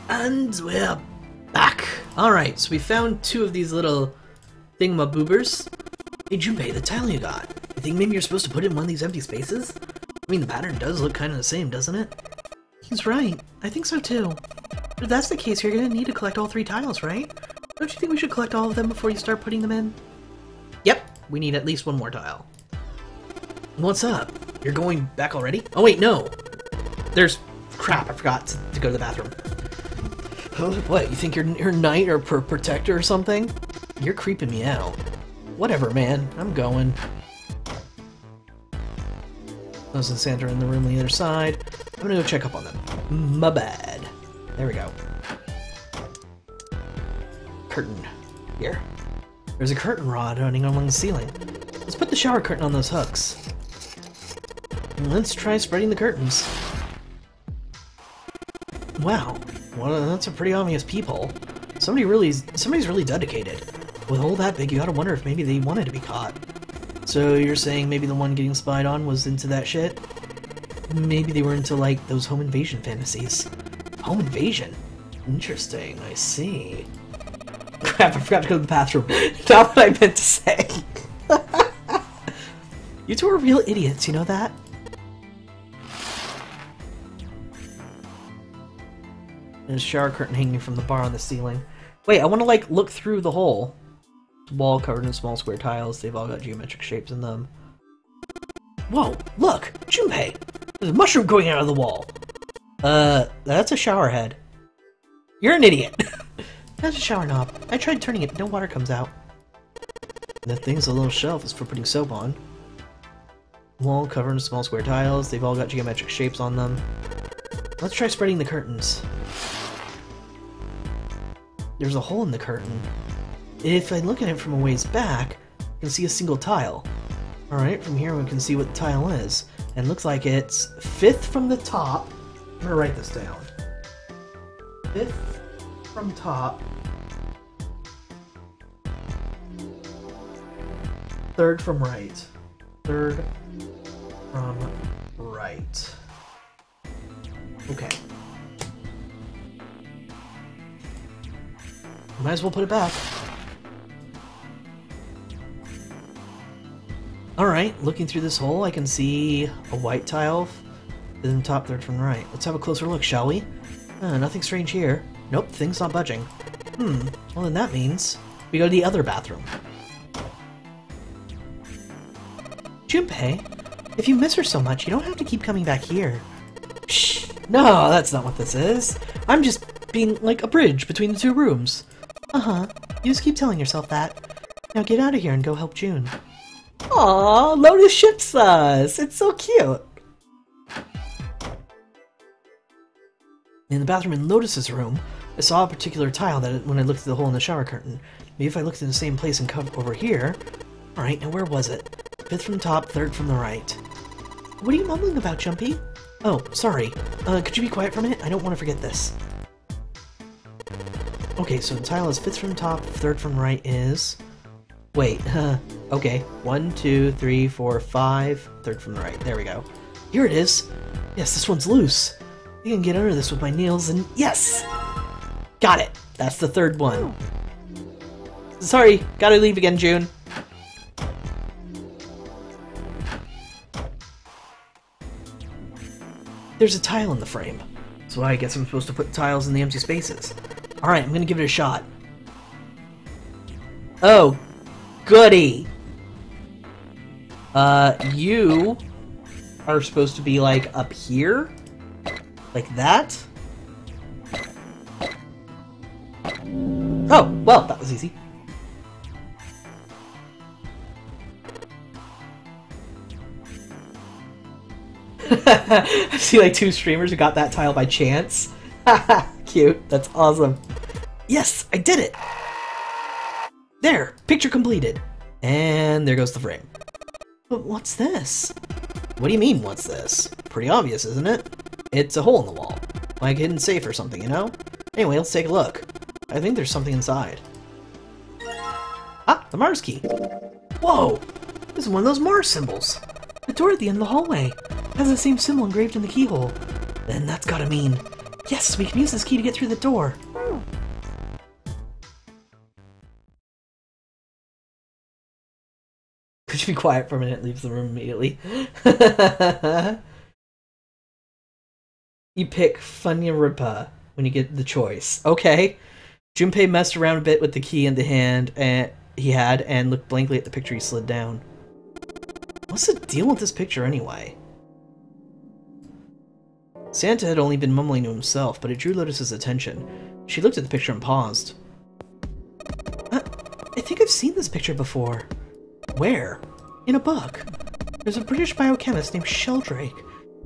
And we're back. Alright, so we found two of these little thingamaboobers. Hey Junpei, the tile you got. You think maybe you're supposed to put it in one of these empty spaces? I mean, the pattern does look kind of the same, doesn't it? He's right. I think so too. But if that's the case, you're gonna need to collect all three tiles, right? Don't you think we should collect all of them before you start putting them in? Yep, we need at least one more tile. What's up? You're going back already? Oh wait, no. There's... crap, I forgot to go to the bathroom. What, you think you're her knight or protector or something? You're creeping me out. Whatever, man. I'm going. Those and Santa are in the room on the other side. I'm gonna go check up on them. My bad. There we go. Curtain. Here. There's a curtain rod running along the ceiling. Let's put the shower curtain on those hooks. And let's try spreading the curtains. Wow. Well, that's a pretty obvious peephole. Somebody's really dedicated. With a hole that big, you gotta wonder if maybe they wanted to be caught. So you're saying maybe the one getting spied on was into that shit? Maybe they were into, like, those home invasion fantasies. Home invasion? Interesting, I see. Crap, I forgot to go to the bathroom. Not what I meant to say. You two are real idiots, you know that? There's a shower curtain hanging from the bar on the ceiling. Wait, I want to, like, look through the hole. Wall covered in small square tiles. They've all got geometric shapes in them. Whoa, look! Junpei! There's a mushroom growing out of the wall! That's a shower head. You're an idiot! That's a shower knob. I tried turning it, but no water comes out. That thing's a little shelf is for putting soap on. Wall covered in small square tiles. They've all got geometric shapes on them. Let's try spreading the curtains. There's a hole in the curtain. If I look at it from a ways back, I can see a single tile. Alright, from here we can see what the tile is. And it looks like it's 5th from the top. I'm gonna write this down. 5th from top. 3rd from right. 3rd from right. Okay. Might as well put it back. Alright, looking through this hole, I can see a white tile in the top 3rd from the right. Let's have a closer look, shall we? Nothing strange here. Nope, thing's not budging. Well then that means we go to the other bathroom. Junpei, if you miss her so much, you don't have to keep coming back here. Shh! No, that's not what this is. I'm just being like a bridge between the two rooms. Uh-huh. You just keep telling yourself that. Now get out of here and go help June. Aww, Lotus ships us! It's so cute! In the bathroom in Lotus's room, I saw a particular tile that when I looked through the hole in the shower curtain. Maybe if I looked in the same place and come over here... Alright, now where was it? 5th from the top, 3rd from the right. What are you mumbling about, Jumpy? Oh, sorry. Could you be quiet for a minute? I don't want to forget this. Okay, so the tile is 5th from the top, 3rd from the right is... Wait, okay. 1, 2, 3, 4, 5, 3rd from the right. There we go. Here it is! Yes, this one's loose. I can get under this with my nails and... Yes! Got it! That's the 3rd one. Sorry, gotta leave again, June. There's a tile in the frame. So I guess I'm supposed to put tiles in the empty spaces. Alright, I'm gonna give it a shot. Oh, goody! You are supposed to be, like, up here? Like that? Oh, well, that was easy. I see, like, 2 streamers who got that tile by chance. Haha, cute. That's awesome. Yes, I did it! There! Picture completed! And there goes the frame. But what's this? What do you mean, what's this? Pretty obvious, isn't it? It's a hole in the wall. Like a hidden safe or something, you know? Anyway, let's take a look. I think there's something inside. Ah, the Mars key! Whoa! This is one of those Mars symbols! The door at the end of the hallway has the same symbol engraved in the keyhole. Then that's gotta mean Yes, we can use this key to get through the door. Could you be quiet for a minute? Leaves the room immediately. You pick Funyaripa when you get the choice. Okay. Junpei messed around a bit with the key in the hand he had and looked blankly at the picture he slid down. What's the deal with this picture anyway? Santa had only been mumbling to himself, but it drew Lotus's attention. She looked at the picture and paused. I think I've seen this picture before. Where? In a book. There's a British biochemist named Sheldrake.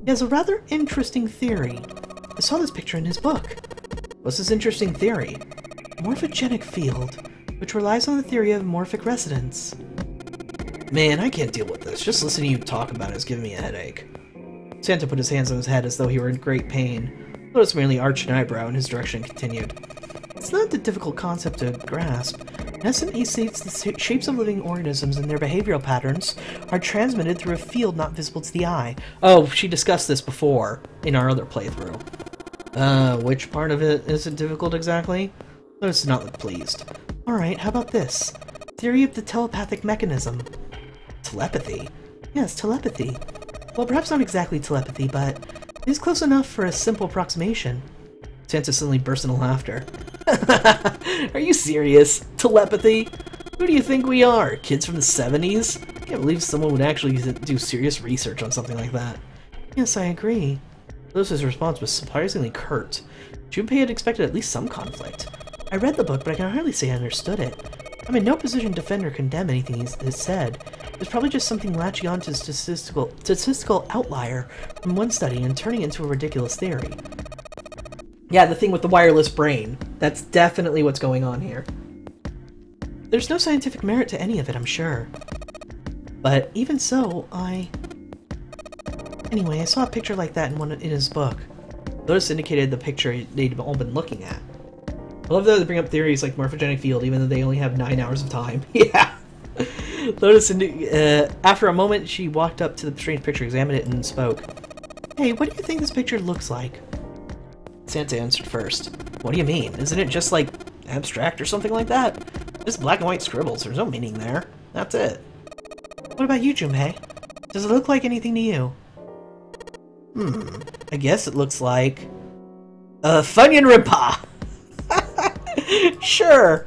He has a rather interesting theory. I saw this picture in his book. What's this interesting theory? Morphogenic field, which relies on the theory of morphic resonance. Man, I can't deal with this. Just listening to you talk about it is giving me a headache. Santa put his hands on his head as though he were in great pain. Lotus merely arched an eyebrow in his direction and continued. It's not a difficult concept to grasp. In essence, he states the shapes of living organisms and their behavioral patterns are transmitted through a field not visible to the eye. Oh, she discussed this before in our other playthrough. Which part of it isn't difficult exactly? Lotus did not look pleased. Alright, how about this? Theory of the telepathic mechanism. Telepathy? Yes, telepathy. Well, perhaps not exactly telepathy, but it is close enough for a simple approximation. Santa suddenly burst into laughter. Are you serious? Telepathy? Who do you think we are? Kids from the 70s? I can't believe someone would actually do serious research on something like that. Yes, I agree. Lotus's response was surprisingly curt. Junpei had expected at least some conflict. I read the book, but I can hardly say I understood it. I'm in no position to defend or condemn anything he's said. It's probably just something latching onto a statistical outlier from one study and turning into a ridiculous theory. Yeah, the thing with the wireless brain. That's definitely what's going on here. There's no scientific merit to any of it, I'm sure. But even so, Anyway, I saw a picture like that in his book. Lotus indicated the picture they'd all been looking at. I love that they bring up theories like morphogenic field, even though they only have 9 hours of time. Yeah! Lotus, after a moment, she walked up to the strange picture, examined it, and spoke. Hey, what do you think this picture looks like? Santa answered first. What do you mean? Isn't it just, like, abstract or something like that? Just black and white scribbles. There's no meaning there. That's it. What about you, Junpei? Does it look like anything to you? I guess it looks like... Funyaripa! Sure!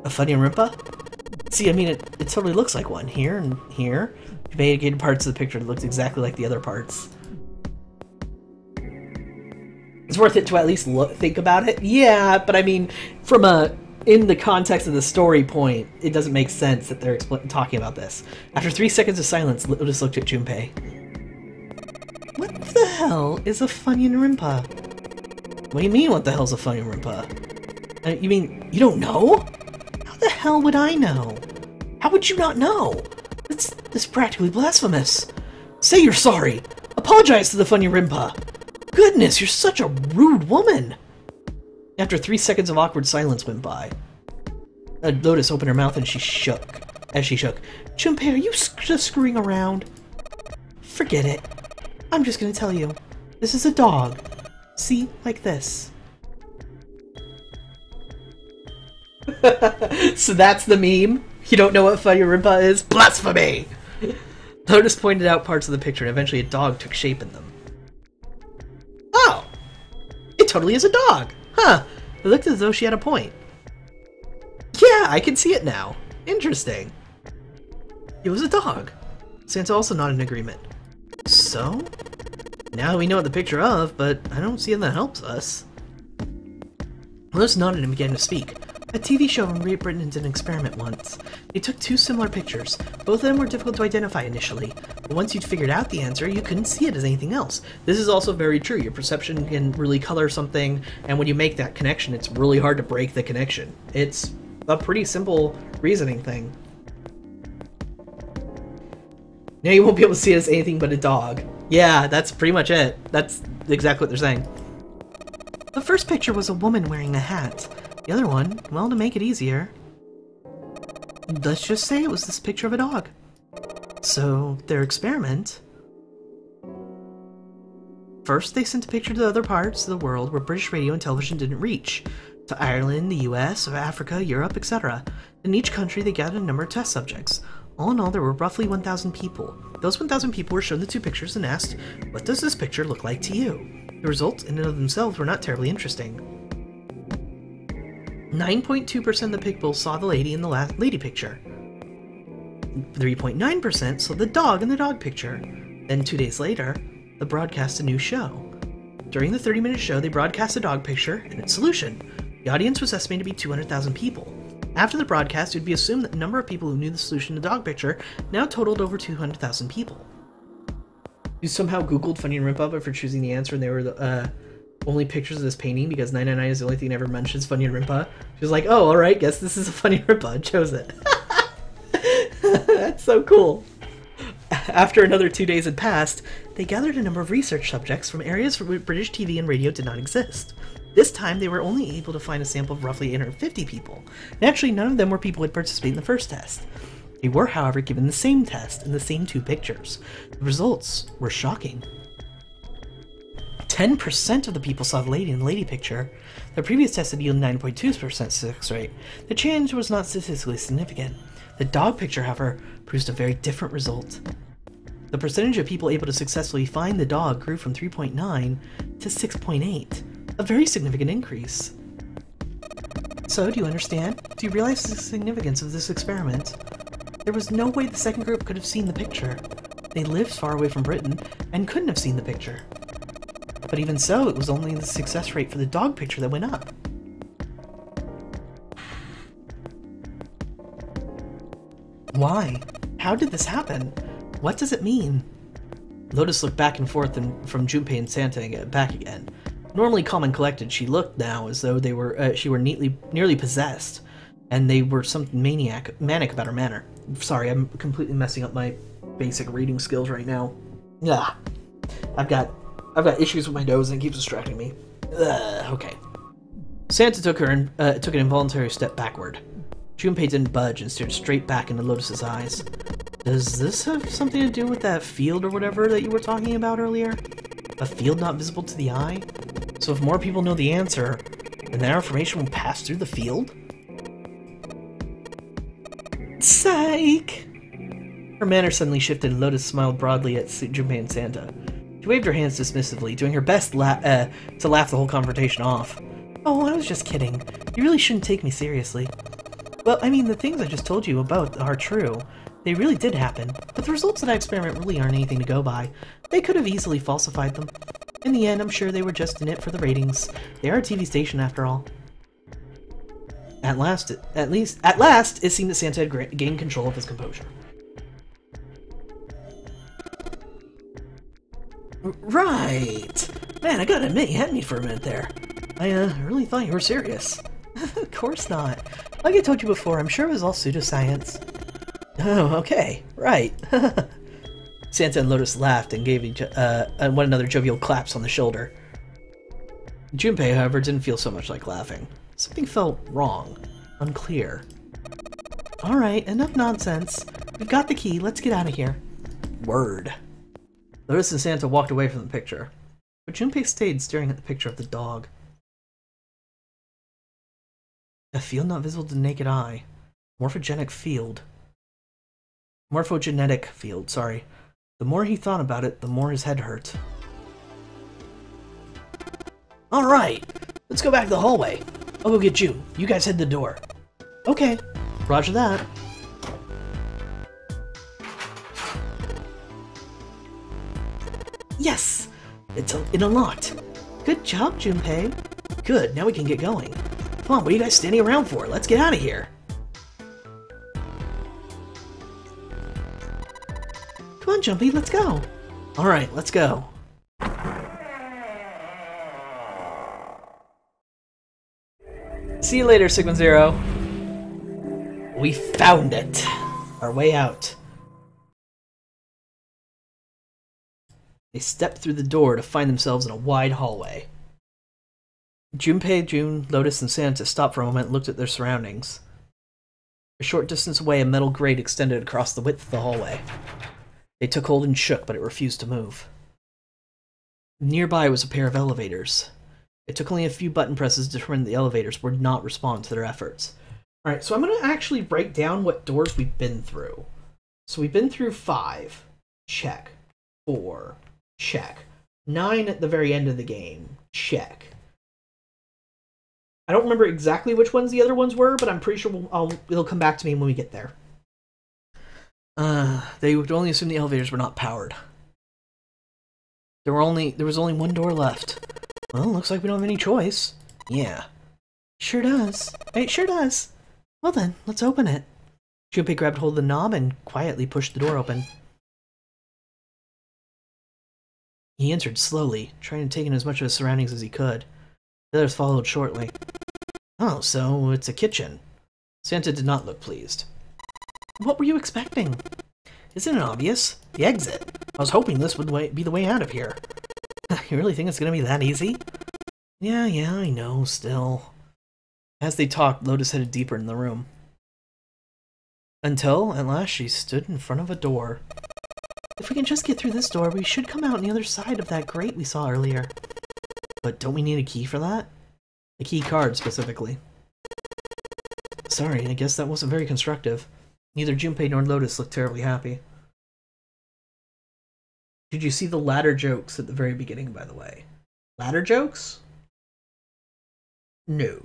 A Funyaripa? See, I mean, it totally looks like one. Here and here. Made parts of the picture that looks exactly like the other parts. It's worth it to at least think about it. Yeah, but I mean, in the context of the story point, it doesn't make sense that they're talking about this. After 3 seconds of silence, Lotus looked at Junpei. What the hell is a Funyaripa? What do you mean, what the hell's a Funyaripa? You mean, you don't know? How the hell would I know? How would you not know? It's practically blasphemous. Say you're sorry. Apologize to the Funyaripa. Goodness, you're such a rude woman. After 3 seconds of awkward silence went by, Lotus opened her mouth and she shook. Junpei, are you just screwing around? Forget it. I'm just gonna tell you. This is a dog. See? Like this. So that's the meme? You don't know what Funyaripa is? Blasphemy! Lotus pointed out parts of the picture and eventually a dog took shape in them. Oh! It totally is a dog! Huh. It looked as though she had a point. Yeah, I can see it now. Interesting. It was a dog. Santa also nodded in agreement. So? Now we know what the picture of, but I don't see how that helps us. Lotus nodded and began to speak. A TV show from Great Britain did an experiment once. They took 2 similar pictures. Both of them were difficult to identify initially, but once you'd figured out the answer, you couldn't see it as anything else. This is also very true. Your perception can really color something, and when you make that connection, it's really hard to break the connection. It's a pretty simple reasoning thing. Now you won't be able to see it as anything but a dog. Yeah, that's pretty much it. That's exactly what they're saying. The first picture was a woman wearing a hat. The other one, well, to make it easier, let's just say it was this picture of a dog. So, their experiment First, they sent a picture to other parts of the world where British radio and television didn't reach. To Ireland, the US, Africa, Europe, etc. In each country, they gathered a number of test subjects. All in all, there were roughly 1,000 people. Those 1,000 people were shown the two pictures and asked, "What does this picture look like to you?" The results in and of themselves were not terribly interesting. 9.2% of the people saw the lady in the lady picture. 3.9% saw the dog in the dog picture. Then 2 days later, they broadcast a new show. During the 30-minute show, they broadcast a dog picture and its solution. The audience was estimated to be 200,000 people. After the broadcast, it would be assumed that the number of people who knew the solution to the dog picture now totaled over 200,000 people. You somehow Googled Funny and Rimpa for choosing the answer, and they were the only pictures of this painting because 999 is the only thing that ever mentions Funny and Rimpa. She was like, oh, alright, guess this is a Funny and Rimpa, and chose it. That's so cool. After another 2 days had passed, they gathered a number of research subjects from areas where British TV and radio did not exist. This time, they were only able to find a sample of roughly 850 people. Naturally, none of them were people who had participated in the first test. They were, however, given the same test and the same two pictures. The results were shocking. 10% of the people saw the lady in the lady picture. The previous test had yielded 9.2% success rate. The change was not statistically significant. The dog picture, however, produced a very different result. The percentage of people able to successfully find the dog grew from 3.9 to 6.8, a very significant increase. So, do you understand? Do you realize the significance of this experiment? There was no way the second group could have seen the picture. They lived far away from Britain and couldn't have seen the picture. But even so, it was only the success rate for the dog picture that went up. Why? How did this happen? What does it mean? Lotus looked back and forth from Junpei and Santa back again. Normally calm and collected, she looked now as though she were nearly possessed, and they were something manic about her manner. Sorry, I'm completely messing up my basic reading skills right now. Yeah, I've got issues with my nose and it keeps distracting me. Okay. Santa took an involuntary step backward. Junpei didn't budge and stared straight back into Lotus's eyes. Does this have something to do with that field or whatever that you were talking about earlier? A field not visible to the eye? So if more people know the answer, then that information will pass through the field? Psych! Her manner suddenly shifted and Lotus smiled broadly at Junpei and Santa. She waved her hands dismissively, doing her best to laugh the whole confrontation off. Oh, I was just kidding. You really shouldn't take me seriously. Well, I mean, the things I just told you about are true. They really did happen, but the results of that experiment really aren't anything to go by. They could have easily falsified them. In the end, I'm sure they were just in it for the ratings. They are a TV station after all. At last, it seemed that Santa had gained control of his composure. Right! Man, I gotta admit, you had me for a minute there. I really thought you were serious. Of course not. Like I told you before, I'm sure it was all pseudoscience. Oh, okay. Right. Santa and Lotus laughed and gave one another jovial claps on the shoulder. Junpei, however, didn't feel so much like laughing. Something felt wrong. Unclear. Alright, enough nonsense. We've got the key, let's get out of here. Word. Lotus and Santa walked away from the picture, but Junpei stayed staring at the picture of the dog. A field not visible to the naked eye. Morphogenetic field, sorry. The more he thought about it, the more his head hurt. Alright, let's go back to the hallway. I'll go get June. You guys head the door. Okay, roger that. Yes! It unlocked. Good job, Junpei. Good, now we can get going. Come on, what are you guys standing around for? Let's get out of here. Come on, Jumpy, let's go. Alright, let's go. See you later, Sigma Zero. We found it. Our way out. They stepped through the door to find themselves in a wide hallway. Junpei, June, Lotus, and Santa stopped for a moment and looked at their surroundings. A short distance away, a metal grate extended across the width of the hallway. They took hold and shook, but it refused to move. Nearby was a pair of elevators. It took only a few button presses to determine the elevators would not respond to their efforts. Alright, so I'm going to actually write down what doors we've been through. So we've been through 5. Check. 4. Check. 9 at the very end of the game. Check. I don't remember exactly which ones the other ones were, but I'm pretty sure it'll come back to me when we get there. They would only assume the elevators were not powered. There was only one door left. Well, looks like we don't have any choice. Yeah. Sure does. It sure does. Well then, let's open it. Junpei grabbed hold of the knob and quietly pushed the door open. He entered slowly, trying to take in as much of his surroundings as he could. The others followed shortly. Oh, so it's a kitchen. Santa did not look pleased. What were you expecting? Isn't it obvious? The exit. I was hoping this would be the way out of here. You really think it's gonna be that easy? Yeah, I know, still. As they talked, Lotus headed deeper in the room. Until, at last, she stood in front of a door. If we can just get through this door, we should come out on the other side of that grate we saw earlier. But don't we need a key for that? A key card, specifically. Sorry, I guess that wasn't very constructive. Neither Junpei nor Lotus looked terribly happy. Did you see the ladder jokes at the very beginning, by the way? Ladder jokes? No.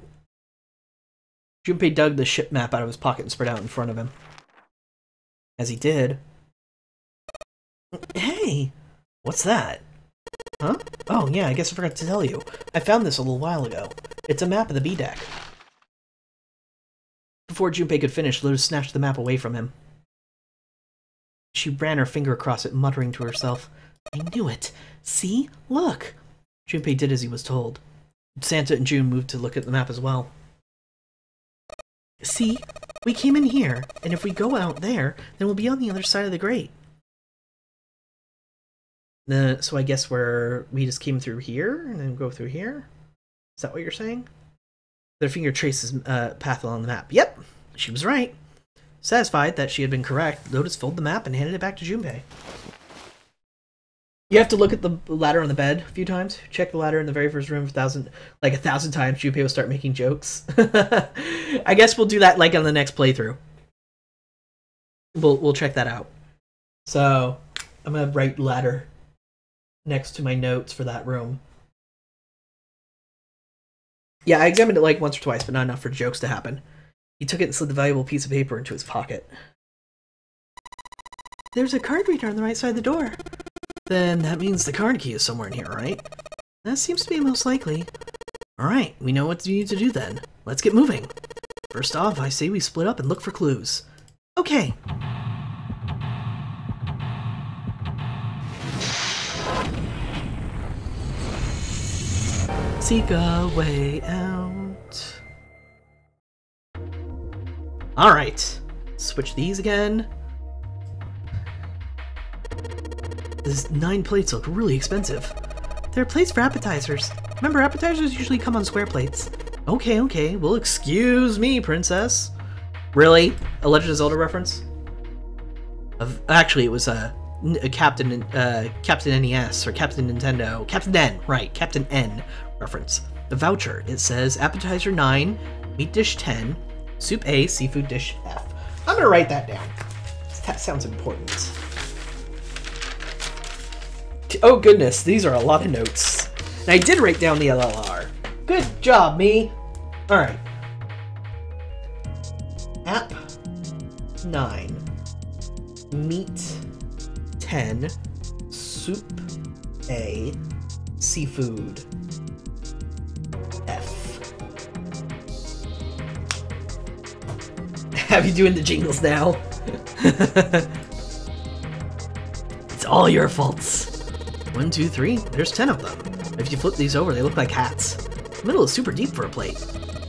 Junpei dug the ship map out of his pocket and spread out in front of him. As he did... Hey! What's that? Huh? Oh, yeah, I guess I forgot to tell you. I found this a little while ago. It's a map of the B-deck. Before Junpei could finish, Lotus snatched the map away from him. She ran her finger across it, muttering to herself. I knew it! See? Look! Junpei did as he was told. Santa and June moved to look at the map as well. See? We came in here, and if we go out there, then we'll be on the other side of the grate. So I guess we just came through here, and then go through here? Is that what you're saying? Their finger traces path along the map. Yep, she was right. Satisfied that she had been correct, Lotus folded the map and handed it back to Junpei. You have to look at the ladder on the bed a few times. Check the ladder in the very first room 1,000 times. Junpei will start making jokes. I guess we'll do that like on the next playthrough. We'll check that out. So I'm gonna write ladder next to my notes for that room. Yeah, I examined it like once or twice, but not enough for jokes to happen. He took it and slid the valuable piece of paper into his pocket. There's a card reader on the right side of the door. Then that means the card key is somewhere in here, right? That seems to be most likely. Alright, we know what we need to do then. Let's get moving. First off, I say we split up and look for clues. Okay. Seek a way out. Alright. Switch these again. These 9 plates look really expensive. They're plates for appetizers. Remember, appetizers usually come on square plates. Okay, well, excuse me, princess. Really? A Legend of Zelda reference? Actually, it was a Captain NES, or Captain Nintendo. Captain N, right, Captain N reference. The voucher, it says appetizer 9, meat dish 10, soup A, seafood dish F. I'm gonna write that down. That sounds important. Oh goodness, these are a lot of notes. And I did write down the LLR. Good job, me. Alright. App 9. Meat 10. Soup A. Seafood F. Have you doing the jingles now? It's all your faults. 1, 2, 3. There's 10 of them. If you flip these over, they look like hats. The middle is super deep for a plate.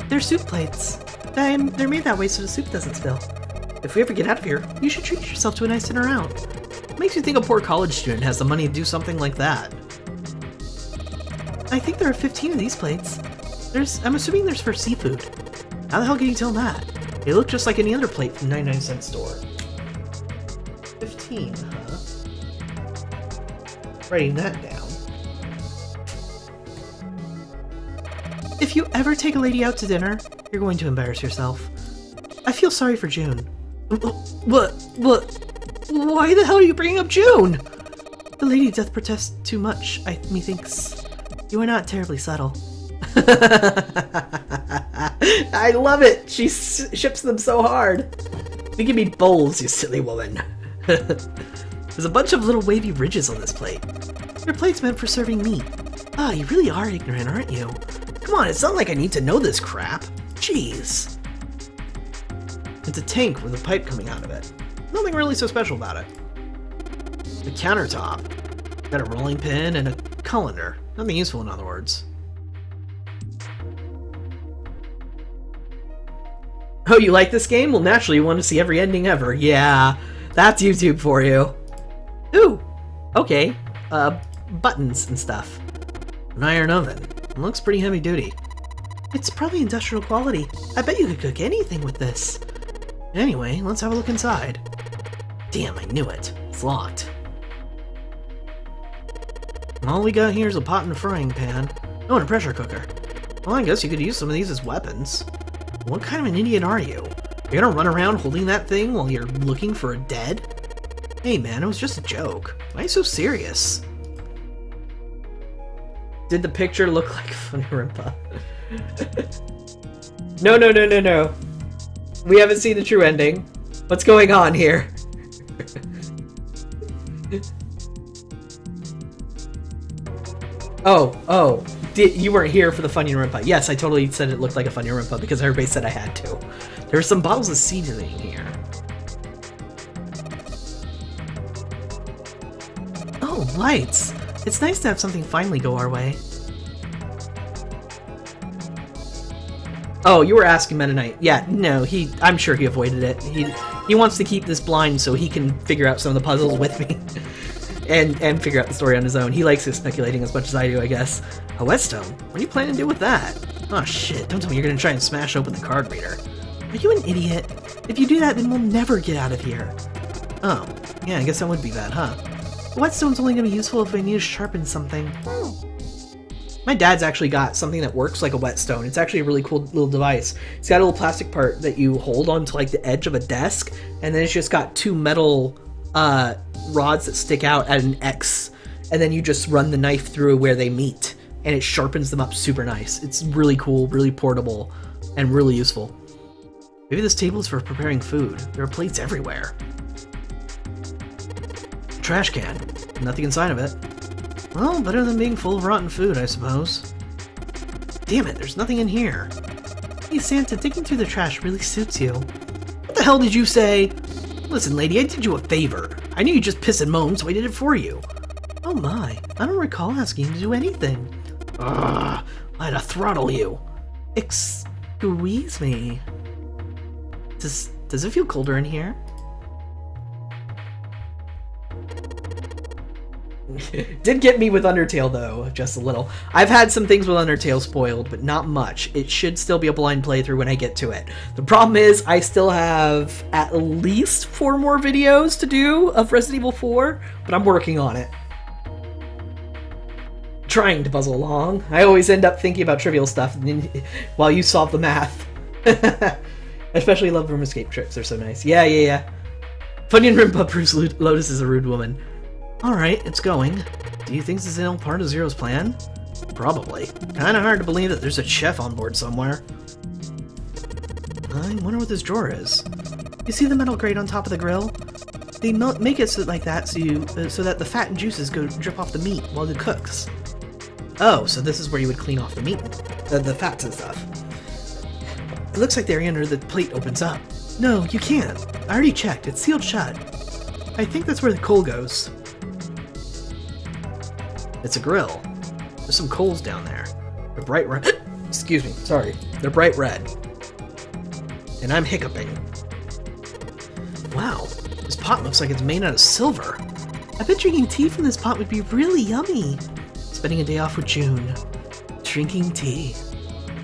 They're soup plates. They're made that way so the soup doesn't spill. If we ever get out of here, you should treat yourself to a nice dinner out. It makes you think a poor college student has the money to do something like that. I think there are 15 of these plates. I'm assuming there's for seafood. How the hell can you tell that? They look just like any other plate from 99-cent store. 15, huh? Writing that down. If you ever take a lady out to dinner, you're going to embarrass yourself. I feel sorry for June. What? Why the hell are you bringing up June? The lady doth protest too much, methinks. You are not terribly subtle. I love it! She ships them so hard. You give me bowls, you silly woman. There's a bunch of little wavy ridges on this plate. Your plate's meant for serving meat. Ah, you really are ignorant, aren't you? Come on, it's not like I need to know this crap. Jeez. It's a tank with a pipe coming out of it. Nothing really so special about it. The countertop. Got a rolling pin and a colander. Nothing useful, in other words. Oh, you like this game? Well, naturally you want to see every ending ever. Yeah, that's YouTube for you. Ooh, okay. Buttons and stuff. An iron oven. It looks pretty heavy duty. It's probably industrial quality. I bet you could cook anything with this. Anyway, let's have a look inside. Damn, I knew it. It's locked. All we got here is a pot and a frying pan. Oh, and a pressure cooker. Well, I guess you could use some of these as weapons. What kind of an idiot are you? You're gonna run around holding that thing while you're looking for a dead? Hey man, it was just a joke. Why are you so serious? Did the picture look like Funny Rimpa? No. We haven't seen the true ending. What's going on here? Oh. You weren't here for the Funyun Rimpa. Yes, I totally said it looked like a Funyun Rimpa because everybody said I had to. There's some bottles of seasoning here. Oh, lights! It's nice to have something finally go our way. Oh, you were asking Meta Knight. Yeah, no, I'm sure he avoided it. He wants to keep this blind so he can figure out some of the puzzles with me. and figure out the story on his own. He likes speculating as much as I do, I guess. A whetstone? What are you planning to do with that? Oh shit, don't tell me you're gonna try and smash open the card reader. Are you an idiot? If you do that, then we'll never get out of here. Oh, yeah, I guess that would be bad, huh? A whetstone's only gonna be useful if I need to sharpen something. My dad's actually got something that works like a whetstone. It's actually a really cool little device. It's got a little plastic part that you hold onto like the edge of a desk, and then it's just got two metal rods that stick out at an X, and then you just run the knife through where they meet, and it sharpens them up super nice. It's really cool, really portable, and really useful. Maybe this table is for preparing food. There are plates everywhere. Trash can. Nothing inside of it. Well, better than being full of rotten food, I suppose. Damn it, there's nothing in here. Hey Santa, digging through the trash really suits you. What the hell did you say? Listen, lady, I did you a favor. I knew you'd just piss and moan, so I did it for you. Oh my, I don't recall asking you to do anything. Ugh, I had to throttle you. Excuse me. Does it feel colder in here? Did get me with Undertale though, just a little. I've had some things with Undertale spoiled, but not much. It should still be a blind playthrough when I get to it. The problem is I still have at least 4 more videos to do of Resident Evil 4, but I'm working on it. Trying to puzzle along. I always end up thinking about trivial stuff while you solve the math. Especially love room escape trips, they're so nice. Yeah. Funyun Rimpa proves Lotus is a rude woman. Alright, it's going. Do you think this is all part of Zero's plan? Probably. Kinda hard to believe that there's a chef on board somewhere. I wonder what this drawer is. You see the metal grate on top of the grill? They make it like that so that the fat and juices drip off the meat while it cooks. Oh, so this is where you would clean off the meat, the fats and stuff. It looks like the area under the plate opens up. No, you can't. I already checked. It's sealed shut. I think that's where the coal goes. It's a grill. There's some coals down there. They're bright red. Excuse me, sorry. They're bright red. And I'm hiccuping. Wow, this pot looks like it's made out of silver. I bet drinking tea from this pot would be really yummy. Spending a day off with June. Drinking tea.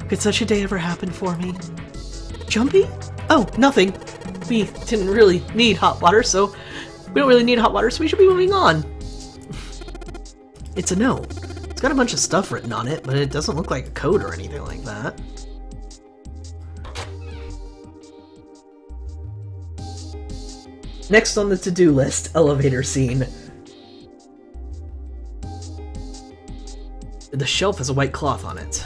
Could such a day ever happen for me? Jumpy? Oh, nothing. We didn't really need hot water, so we should be moving on. It's a note. It's got a bunch of stuff written on it, but it doesn't look like a code or anything like that. Next on the to-do list, elevator scene. The shelf has a white cloth on it.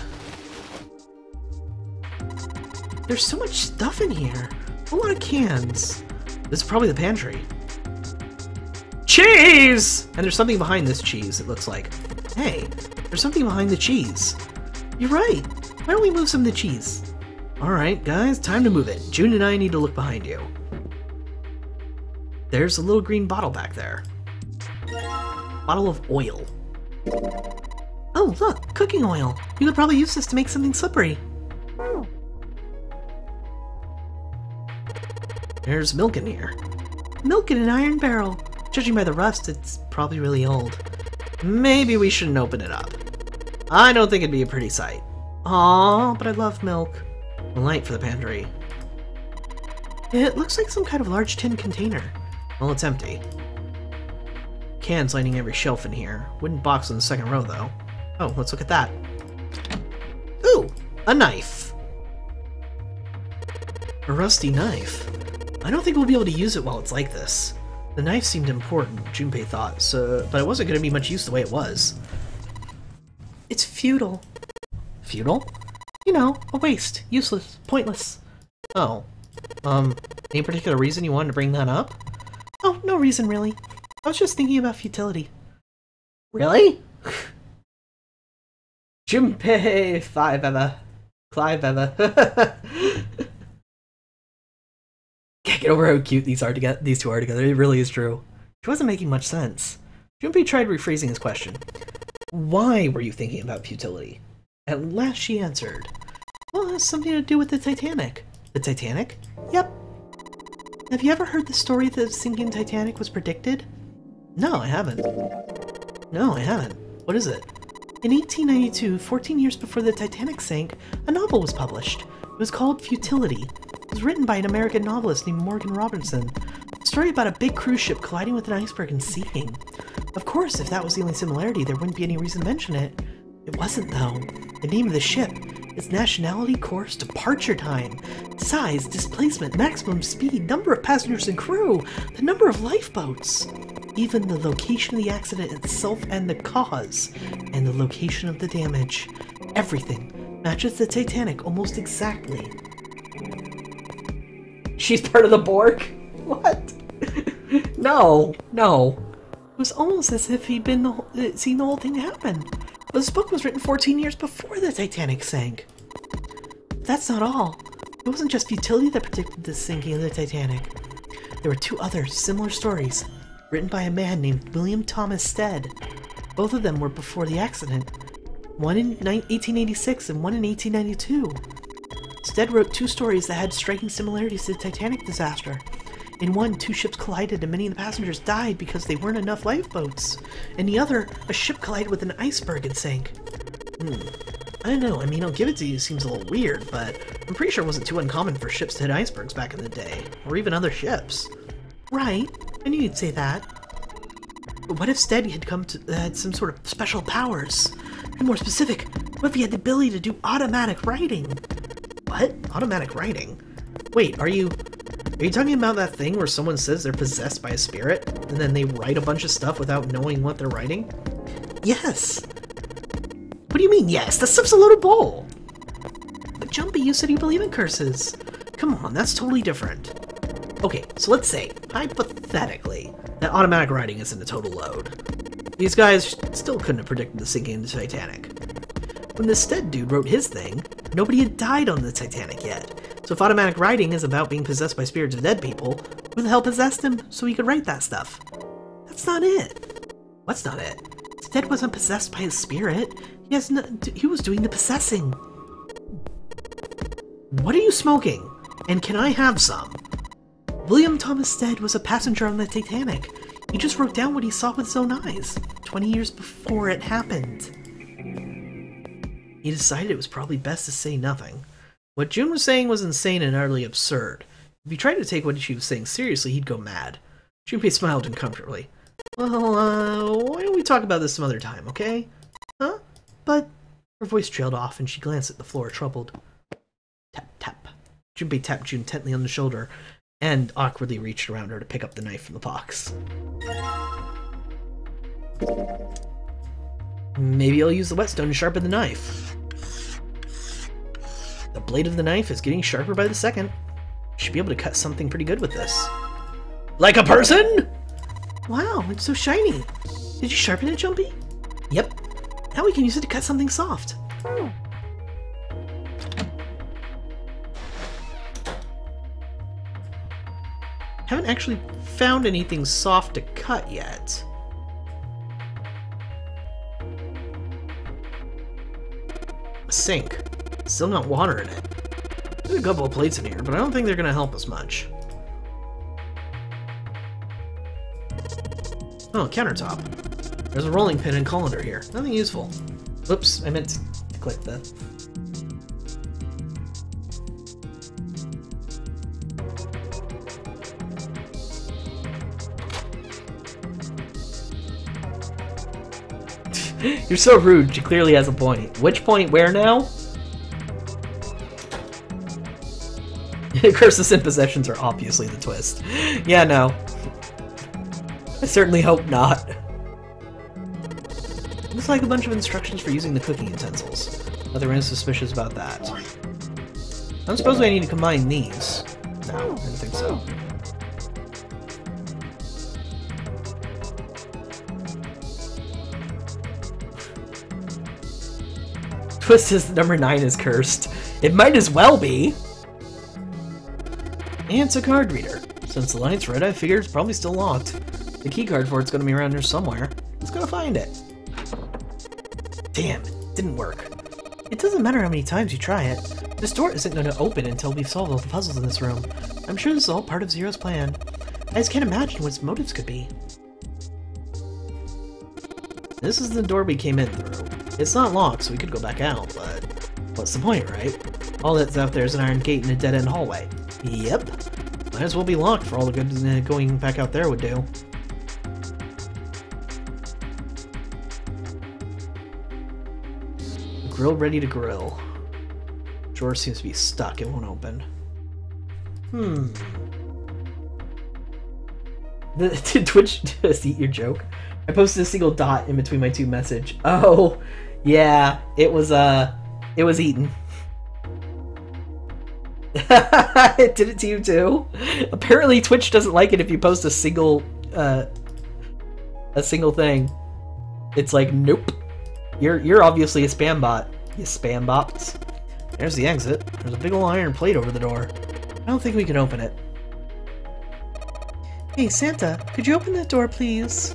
There's so much stuff in here. A lot of cans. This is probably the pantry. Cheese! And there's something behind this cheese, it looks like. Hey, there's something behind the cheese. You're right. Why don't we move some of the cheese? Alright, guys, time to move it. June and I need to look behind you. There's a little green bottle back there. Bottle of oil. Oh, look, cooking oil. You could probably use this to make something slippery. There's milk in here. Milk in an iron barrel. Judging by the rust, it's probably really old. Maybe we shouldn't open it up. I don't think it'd be a pretty sight. Aww, but I love milk. A light for the pantry. It looks like some kind of large tin container. Well, it's empty. Cans lining every shelf in here. Wooden box in the second row, though. Oh, let's look at that. Ooh, a knife. A rusty knife. I don't think we'll be able to use it while it's like this. The knife seemed important, Junpei thought, but it wasn't going to be much use the way it was. It's futile. Futile? You know, a waste. Useless. Pointless. Oh. Any particular reason you wanted to bring that up? Oh, no reason, really. I was just thinking about futility. Really? Junpei, Clive Eva. Can't get over how cute these two are together. It really is true. She wasn't making much sense. Junpei tried rephrasing his question. Why were you thinking about futility? At last she answered. Well, it has something to do with the Titanic. The Titanic? Yep. Have you ever heard the story that the sinking Titanic was predicted? No, I haven't. No, I haven't. What is it? In 1892, 14 years before the Titanic sank, a novel was published. It was called Futility. It was written by an American novelist named Morgan Robinson. A story about a big cruise ship colliding with an iceberg and sinking. Of course, if that was the only similarity, there wouldn't be any reason to mention it. It wasn't, though. The name of the ship, its nationality, course, departure time, size, displacement, maximum speed, number of passengers and crew, the number of lifeboats, even the location of the accident itself and the cause, and the location of the damage. Everything matches the Titanic almost exactly. She's part of the Borg? What? No, no. It was almost as if he'd been seen the whole thing happen. But this book was written 14 years before the Titanic sank. But that's not all. It wasn't just futility that predicted the sinking of the Titanic. There were two other similar stories, written by a man named William Thomas Stead. Both of them were before the accident. One in 1886 and one in 1892. Stead wrote two stories that had striking similarities to the Titanic disaster. In one, two ships collided and many of the passengers died because there weren't enough lifeboats. In the other, a ship collided with an iceberg and sank. I don't know, I mean, I'll give it to you, it seems a little weird, but I'm pretty sure it wasn't too uncommon for ships to hit icebergs back in the day. Or even other ships. Right, I knew you'd say that. But what if Stead had some sort of special powers? Be more specific, what if he had the ability to do automatic writing? What? Automatic writing? Wait, are you talking about that thing where someone says they're possessed by a spirit, and then they write a bunch of stuff without knowing what they're writing? Yes! What do you mean, yes? That stuff's a load of bull! But Jumpy, you said you believe in curses. Come on, that's totally different. Okay, so let's say, hypothetically, that automatic writing isn't a total load. These guys still couldn't have predicted the sinking of the Titanic. When the Stead dude wrote his thing, nobody had died on the Titanic yet. So if automatic writing is about being possessed by spirits of dead people, who the hell possessed him so he could write that stuff? That's not it. What's not it? Stead wasn't possessed by his spirit. He was doing the possessing. What are you smoking? And can I have some? William Thomas Stead was a passenger on the Titanic. He just wrote down what he saw with his own eyes, 20 years before it happened. He decided it was probably best to say nothing. What June was saying was insane and utterly absurd. If he tried to take what she was saying seriously, he'd go mad. Junpei smiled uncomfortably. Well, why don't we talk about this some other time, okay? Huh? But... Her voice trailed off and she glanced at the floor, troubled. Tap, tap. Junpei tapped June gently on the shoulder and awkwardly reached around her to pick up the knife from the box. Maybe I'll use the whetstone to sharpen the knife. The blade of the knife is getting sharper by the second. Should be able to cut something pretty good with this. Like a person? Wow, it's so shiny. Did you sharpen it, Jumpy? Yep. Now we can use it to cut something soft. Haven't actually found anything soft to cut yet. A sink. Still got water in it. There's a couple of plates in here, but I don't think they're going to help us much. Oh, countertop. There's a rolling pin and colander here. Nothing useful. Oops, I meant to click the... You're so rude. She clearly has a point. Which point? Where now? Curses and possessions are obviously the twist. Yeah, no. I certainly hope not. Looks like a bunch of instructions for using the cooking utensils. Nothing really suspicious about that. I don't suppose I need to combine these. No, I don't think so. Twist says number 9 is cursed. It might as well be! And it's a card reader. Since the light's red, I figure it's probably still locked. The key card for it's gonna be around here somewhere. Let's go find it. Damn, it didn't work. It doesn't matter how many times you try it. This door isn't gonna open until we've solved all the puzzles in this room. I'm sure this is all part of Zero's plan. I just can't imagine what its motives could be. This is the door we came in through. It's not locked, so we could go back out, but what's the point, right? All that's out there is an iron gate and a dead-end hallway. Yep. Might as well be locked for all the good going back out there would do. Grill ready to grill. Drawer seems to be stuck. It won't open. Did Twitch just eat your joke? I posted a single dot in between my two message. Oh, yeah, it was eaten. It did it to you too? Apparently Twitch doesn't like it if you post a single thing. It's like, nope. You're obviously a spam bot. You spam bots. There's the exit. There's a big ol' iron plate over the door. I don't think we can open it. Hey, Santa, could you open that door, please?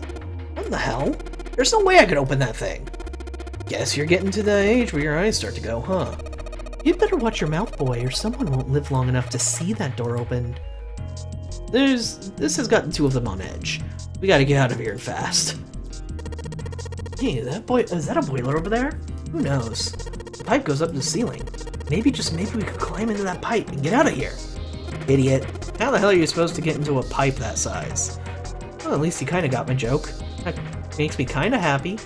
What the hell? There's no way I could open that thing. Guess you're getting to the age where your eyes start to go, huh? You'd better watch your mouth, boy, or someone won't live long enough to see that door opened. This has gotten two of them on edge. We gotta get out of here fast. Hey, is that a boiler over there? Who knows? The pipe goes up to the ceiling. Maybe, just maybe we could climb into that pipe and get out of here. Idiot. How the hell are you supposed to get into a pipe that size? Well, at least you kinda got my joke. That makes me kinda happy.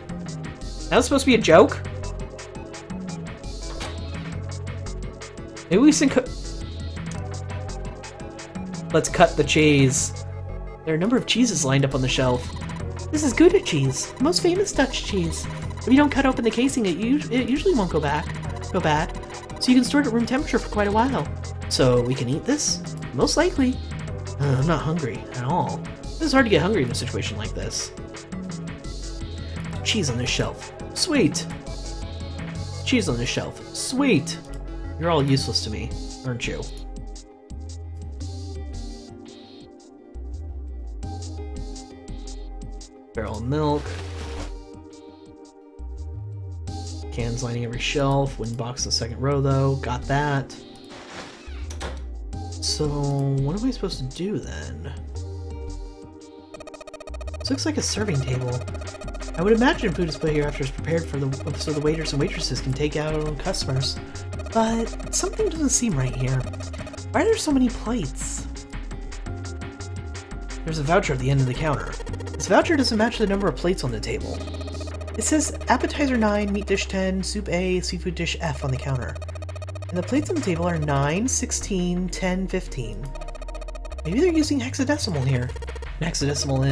That was supposed to be a joke? Maybe we can Let's cut the cheese. There are a number of cheeses lined up on the shelf. This is Gouda cheese, the most famous Dutch cheese. If you don't cut open the casing, it usually won't go bad. So you can store it at room temperature for quite a while. So we can eat this? Most likely. I'm not hungry at all. It's hard to get hungry in a situation like this. Cheese on this shelf. Sweet. Cheese on this shelf. Sweet. You're all useless to me, aren't you? Barrel of milk. Cans lining every shelf. Wooden box in the second row, though. Got that. So, what am I supposed to do, then? This looks like a serving table. I would imagine food is put here after it's prepared so the waiters and waitresses can take out on customers. But something doesn't seem right here. Why are there so many plates? There's a voucher at the end of the counter. This voucher doesn't match the number of plates on the table. It says appetizer 9, meat dish 10, soup A, seafood dish F on the counter. And the plates on the table are 9, 16, 10, 15. Maybe they're using hexadecimal here. And hexadecimal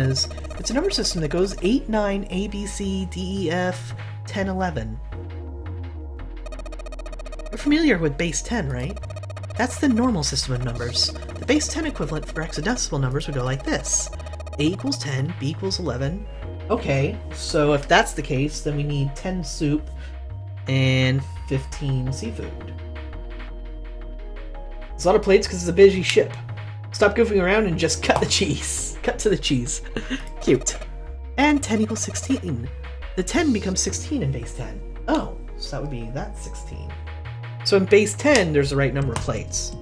it's a number system that goes 8, 9, A, B, C, D, E, F, 10, 11. You're familiar with base 10, right? That's the normal system of numbers. The base 10 equivalent for hexadecimal numbers would go like this. A equals 10, B equals 11. Okay, so if that's the case, then we need 10 soup and 15 seafood. It's a lot of plates because it's a busy ship. Stop goofing around and just cut the cheese. Cut to the cheese. Cute. And 10 equals 16. The 10 becomes 16 in base 10. Oh, so that would be that 16. So in base 10, there's the right number of plates.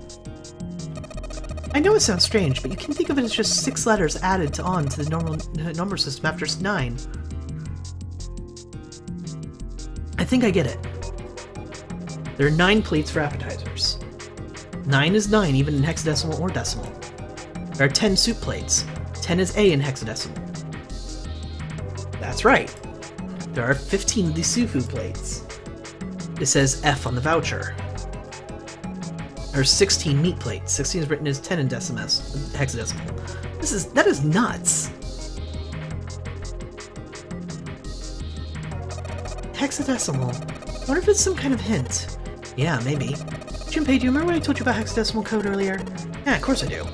I know it sounds strange, but you can think of it as just 6 letters added on to the normal number system after 9. I think I get it. There are 9 plates for appetizers. 9 is 9, even in hexadecimal or decimal. There are 10 soup plates. 10 is A in hexadecimal. That's right. There are 15 of these seafood plates. It says F on the voucher. There are 16 meat plates. 16 is written as 10 in hexadecimal. That is nuts. Hexadecimal. I wonder if it's some kind of hint. Yeah, maybe. Junpei, do you remember when I told you about hexadecimal code earlier? Yeah, of course I do.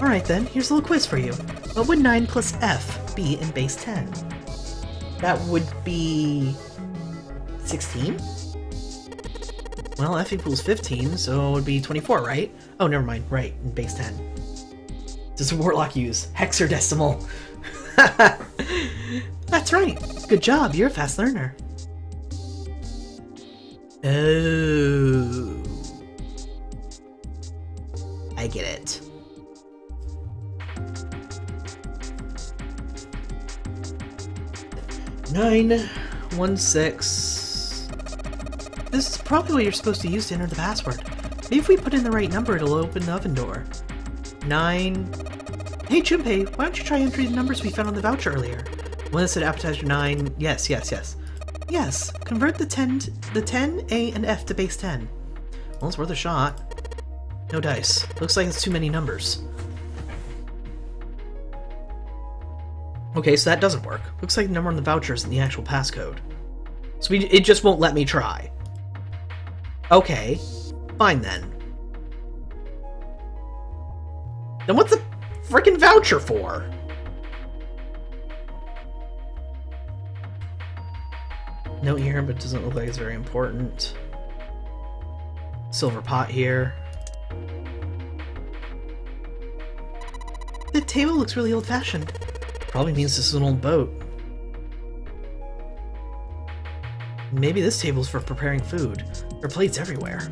Alright then, here's a little quiz for you. What would 9 plus F be in base 10? That would be... 16? Well, F equals 15, so it would be 24, right? Oh, never mind. Right, in base 10. Does Warlock use hexadecimal? That's right. Good job, you're a fast learner. Oh. I get it. Nine, 1, 6. This is probably what you're supposed to use to enter the password. Maybe if we put in the right number, it'll open the oven door. 9. Hey Junpei, why don't you try entering the numbers we found on the voucher earlier? One that said appetizer 9. Yes. Yes, convert the 10, A, and F to base 10. Well, it's worth a shot. No dice. Looks like it's too many numbers. Okay, so that doesn't work. Looks like the number on the voucher isn't the actual passcode. So it just won't let me try. Okay, fine then. Then what's the frickin' voucher for? Note here, but it doesn't look like it's very important. Silver pot here. The table looks really old-fashioned. Probably means this is an old boat. Maybe this table's for preparing food. There are plates everywhere.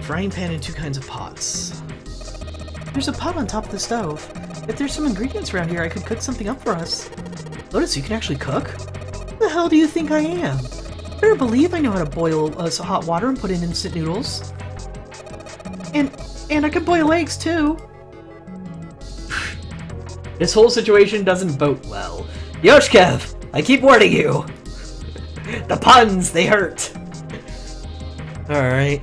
Frying pan and 2 kinds of pots. There's a pot on top of the stove. If there's some ingredients around here, I could cook something up for us. Lotus, you can actually cook? What the hell do you think I am? Better believe I know how to boil hot water and put in instant noodles. And I can boil eggs too. This whole situation doesn't bode well. Yoshkev, I keep warning you. The puns, they hurt. Alright.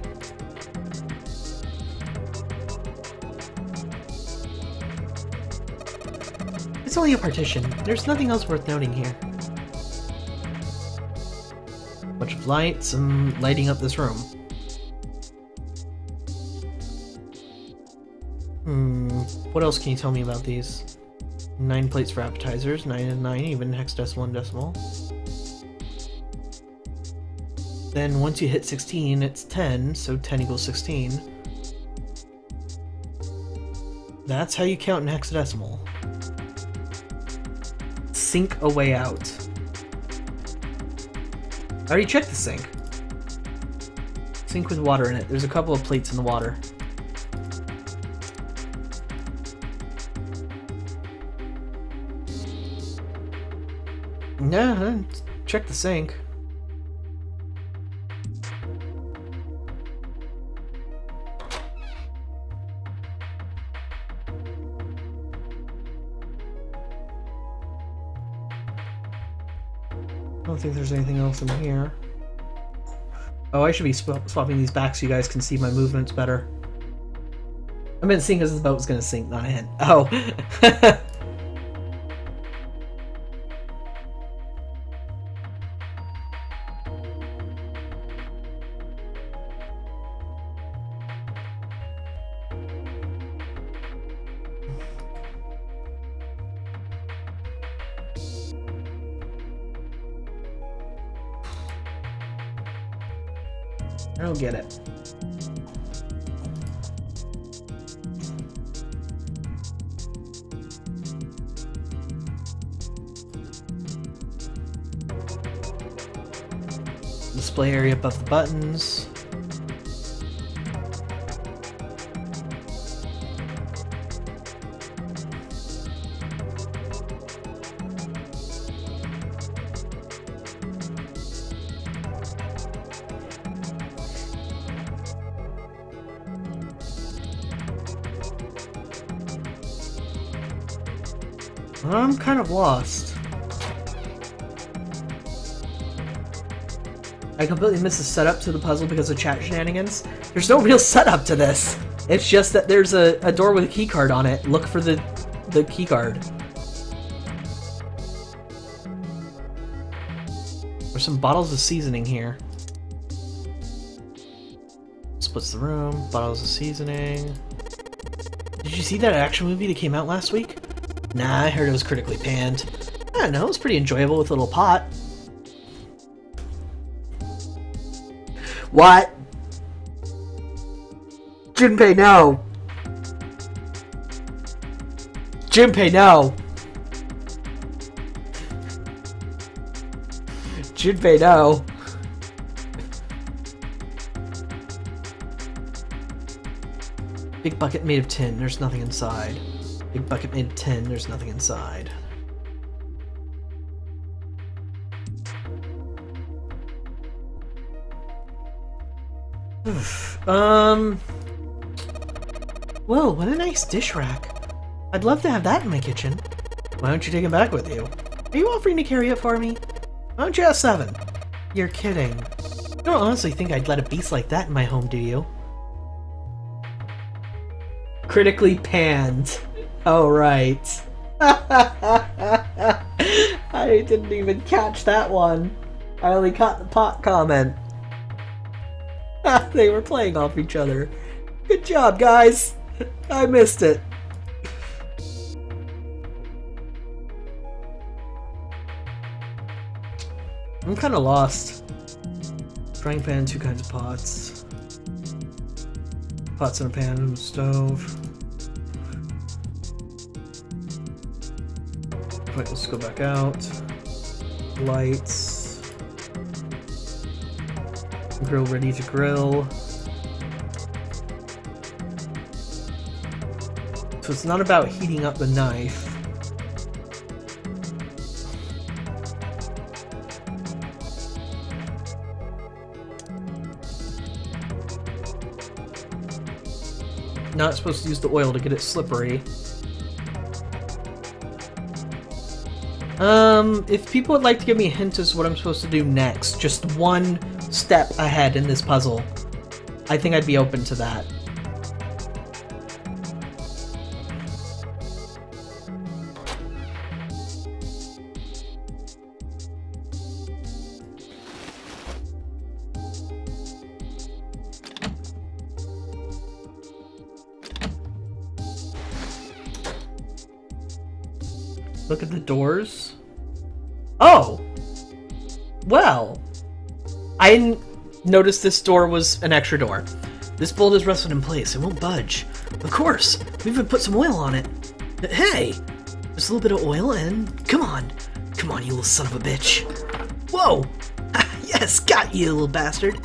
It's only a partition. There's nothing else worth noting here. Bunch of lights and lighting up this room. What else can you tell me about these? 9 plates for appetizers, 9 and 9, even hexadecimal and decimal. Then once you hit 16, it's 10, so 10 equals 16. That's how you count in hexadecimal. Sink a way out. I already checked the sink. Sink with water in it. There's a couple of plates in the water. Yeah, check the sink. don't think there's anything else in here. Oh, I should be swapping these back so you guys can see my movements better. I meant seeing because the boat was going to sink, not a hint. Oh. I don't get it. Display area above the buttons. I'm kind of lost. I completely missed the setup to the puzzle because of chat shenanigans. There's no real setup to this. It's just that there's a door with a keycard on it. Look for the keycard. There's some bottles of seasoning here. Splits the room. Bottles of seasoning. Did you see that action movie that came out last week? Nah, I heard it was critically panned. I don't know, it was pretty enjoyable with a little pot. What? Junpei, no! Junpei, no! Junpei, no! Big bucket made of tin, there's nothing inside. Big bucket made of tin, there's nothing inside. Whoa, what a nice dish rack. I'd love to have that in my kitchen. Why don't you take it back with you? Are you offering to carry it for me? Why don't you have 7? You're kidding. You don't honestly think I'd let a beast like that in my home, do you? Critically panned. Oh, right. I didn't even catch that one. I only caught the pot comment. They were playing off each other. Good job, guys. I missed it. I'm kind of lost. Frying pan, 2 kinds of pots. Pots in a pan and a stove. Right, let's go back out. Lights. Grill ready to grill. So it's not about heating up the knife. Not supposed to use the oil to get it slippery. If people would like to give me a hint as to what I'm supposed to do next, just one step ahead in this puzzle, I think I'd be open to that. Look at the doors. Oh! Well, I didn't notice this door was an extra door. This bolt is rested in place. It won't budge. Of course! We even put some oil on it. Hey! Just a little bit of oil and... Come on! Come on, you little son of a bitch! Whoa! Yes, got you, little bastard!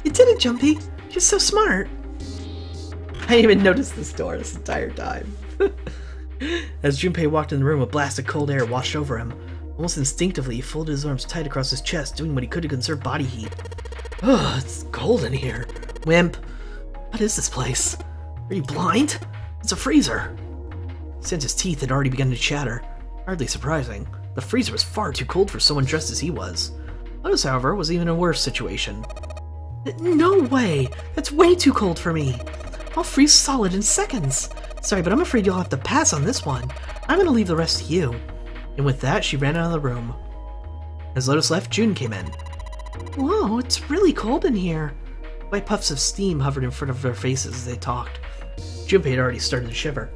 You did it, Jumpy! You're so smart! I didn't even notice this door this entire time. As Junpei walked in the room, a blast of cold air washed over him. Almost instinctively, he folded his arms tight across his chest, doing what he could to conserve body heat. Ugh, it's cold in here. Wimp. What is this place? Are you blind? It's a freezer. Since his teeth had already begun to chatter. Hardly surprising. The freezer was far too cold for someone dressed as he was. Lotus, however, was even a worse situation. No way! That's way too cold for me! I'll freeze solid in seconds! Sorry, but I'm afraid you'll have to pass on this one. I'm gonna leave the rest to you. And with that, she ran out of the room. As Lotus left, June came in. Whoa, it's really cold in here. White puffs of steam hovered in front of their faces as they talked. Junpei had already started to shiver.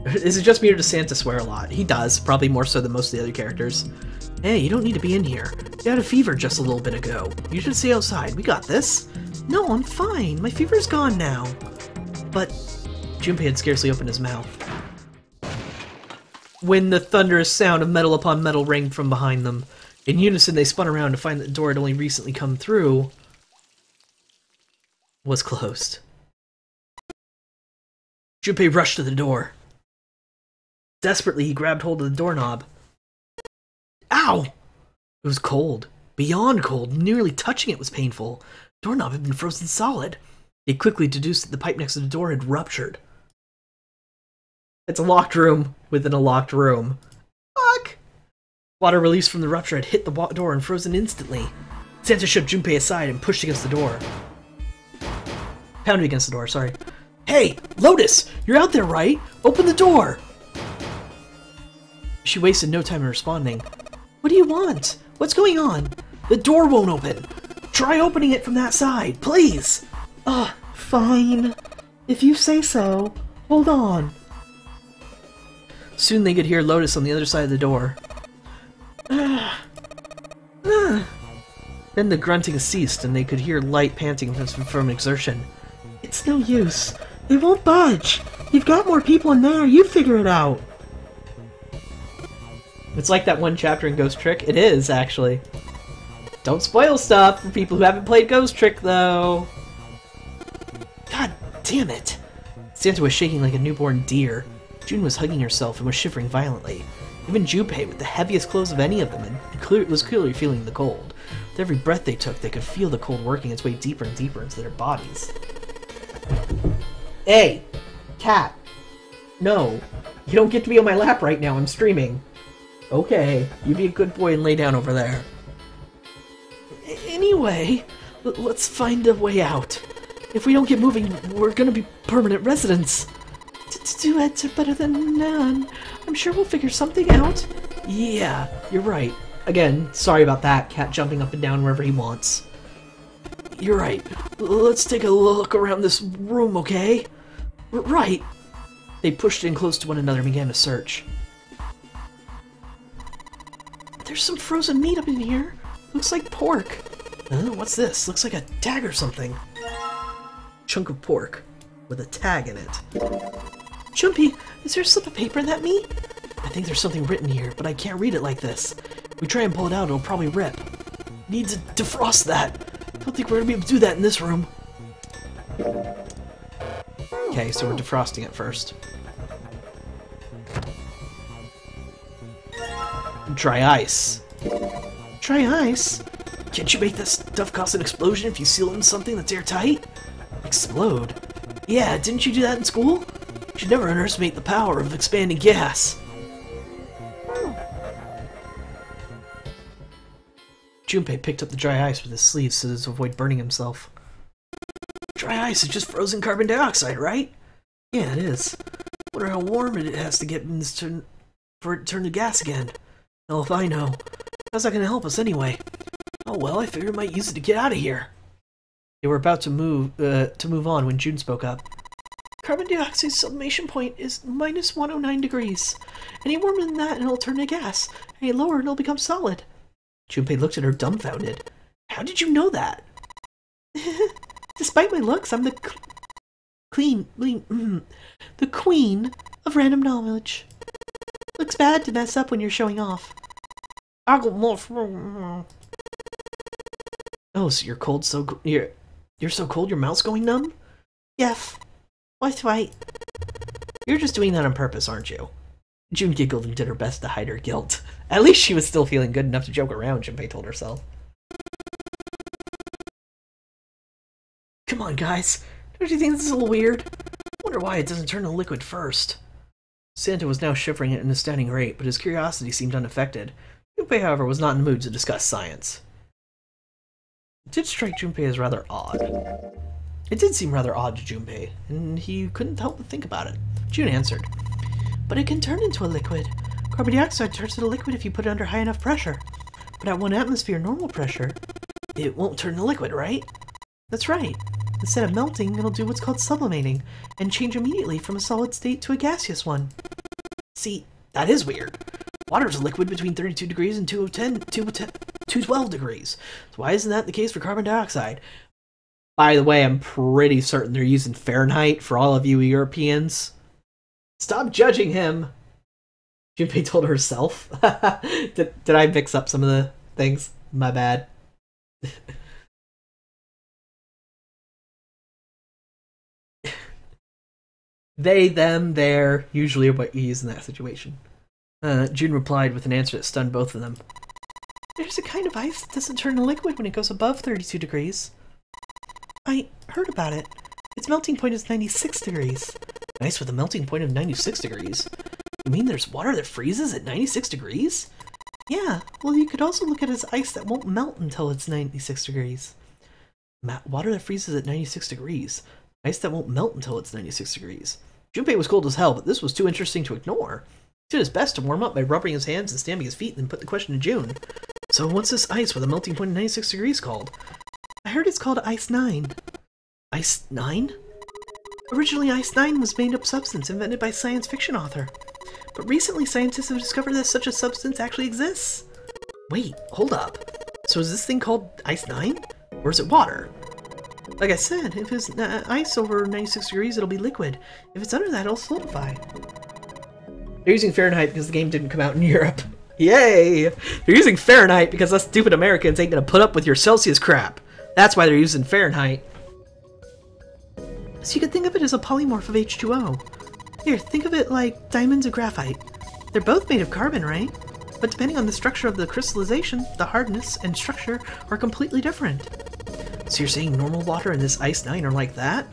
Is it just me or does Santa swear a lot? He does, probably more so than most of the other characters. Hey, you don't need to be in here. You had a fever just a little bit ago. You should stay outside. We got this. No, I'm fine. My fever's gone now. But Junpei had scarcely opened his mouth when the thunderous sound of metal upon metal rang from behind them. In unison, they spun around to find that the door had only recently come through was closed. Junpei rushed to the door. Desperately, he grabbed hold of the doorknob. Ow! It was cold. Beyond cold. Nearly touching it was painful. The doorknob had been frozen solid. He quickly deduced that the pipe next to the door had ruptured. It's a locked room within a locked room. Fuck! Water released from the rupture had hit the door and frozen instantly. Santa shoved Junpei aside and pushed against the door. Pounded against the door, sorry. Hey, Lotus! You're out there, right? Open the door! She wasted no time in responding. What do you want? What's going on? The door won't open. Try opening it from that side, please! Fine. If you say so. Hold on. Soon they could hear Lotus on the other side of the door. Then the grunting ceased and they could hear light panting from exertion. It's no use. They won't budge. You've got more people in there. You figure it out. It's like that one chapter in Ghost Trick. It is, actually. Don't spoil stuff for people who haven't played Ghost Trick, though. God damn it. Santa was shaking like a newborn deer. June was hugging herself and was shivering violently. Even Junpei, with the heaviest clothes of any of them, was clearly feeling the cold. With every breath they took, they could feel the cold working its way deeper and deeper into their bodies. Hey! Cat! No. You don't get to be on my lap right now, I'm streaming. Okay, you be a good boy and lay down over there. Anyway, let's find a way out. If we don't get moving, we're gonna be permanent residents. Two heads are better than none. I'm sure we'll figure something out. Yeah, you're right. Again, sorry about that, Cat jumping up and down wherever he wants. You're right. Let's take a look around this room, okay? Right. They pushed in close to one another and began to search. There's some frozen meat up in here. Looks like pork. What's this? Looks like a tag or something. Chunk of pork with a tag in it. Junpei, is there a slip of paper in that meat? I think there's something written here, but I can't read it like this. If we try and pull it out, it'll probably rip. Need to defrost that. Don't think we're gonna be able to do that in this room. Okay, so we're defrosting it first. Dry ice. Dry ice? Can't you make that stuff cause an explosion if you seal it in something that's airtight? Explode? Yeah, didn't you do that in school? You should never underestimate the power of expanding gas. Junpei picked up the dry ice with his sleeve so as to avoid burning himself. Dry ice is just frozen carbon dioxide, right? Yeah, it is. Wonder how warm it has to get in this for it to turn to gas again. Hell if I know. How's that gonna help us anyway? Oh well, I figured I might use it to get out of here. They were about to move on when June spoke up. Carbon dioxide's sublimation point is minus 109 degrees. Any warmer than that and it'll turn to gas. Any lower and it'll become solid. Junpei looked at her dumbfounded. How did you know that? Despite my looks, I'm the the queen of random knowledge. Looks bad to mess up when you're showing off. Oh, so you're cold, you're so cold your mouth's going numb? Yes. What's right? You're just doing that on purpose, aren't you? June giggled and did her best to hide her guilt. At least she was still feeling good enough to joke around, Junpei told herself. Come on, guys. Don't you think this is a little weird? I wonder why it doesn't turn to liquid first. Santa was now shivering at an astounding rate, but his curiosity seemed unaffected. Junpei, however, was not in the mood to discuss science. It did strike Junpei as rather odd. It did seem rather odd to Junpei, and he couldn't help but think about it. June answered, "But it can turn into a liquid. Carbon dioxide turns into a liquid if you put it under high enough pressure. But at 1 atmosphere normal pressure, it won't turn to liquid, right?" "That's right. Instead of melting, it'll do what's called sublimating, and change immediately from a solid state to a gaseous one." See, that is weird. Water is a liquid between 32 degrees and 212 degrees. So why isn't that the case for carbon dioxide? By the way, I'm pretty certain they're using Fahrenheit for all of you Europeans. Stop judging him! Junpei told herself. Did I mix up some of the things? My bad. They, them, their, usually are what you use in that situation. June replied with an answer that stunned both of them. "There's a kind of ice that doesn't turn to liquid when it goes above 32 degrees. I heard about it. Its melting point is 96 degrees. Ice with a melting point of 96 degrees? You mean there's water that freezes at 96 degrees? Yeah, well you could also look at it as ice that won't melt until it's 96 degrees. Water that freezes at 96 degrees. Ice that won't melt until it's 96 degrees. Junpei was cold as hell, but this was too interesting to ignore. He did his best to warm up by rubbing his hands and stamping his feet, and then put the question to June. "So what's this ice with a melting point of 96 degrees called?" "I heard it's called Ice 9. Ice 9? Originally, Ice 9 was a made-up substance invented by a science fiction author. But recently, scientists have discovered that such a substance actually exists." Wait, hold up. So is this thing called Ice 9? Or is it water? Like I said, if it's ice over 96 degrees, it'll be liquid. If it's under that, it'll solidify. They're using Fahrenheit because the game didn't come out in Europe. Yay! They're using Fahrenheit because us stupid Americans ain't gonna put up with your Celsius crap. That's why they're using Fahrenheit. So you could think of it as a polymorph of H2O. Here, think of it like diamonds and graphite. They're both made of carbon, right? But depending on the structure of the crystallization, the hardness and structure are completely different. So you're saying normal water and this Ice 9 are like that?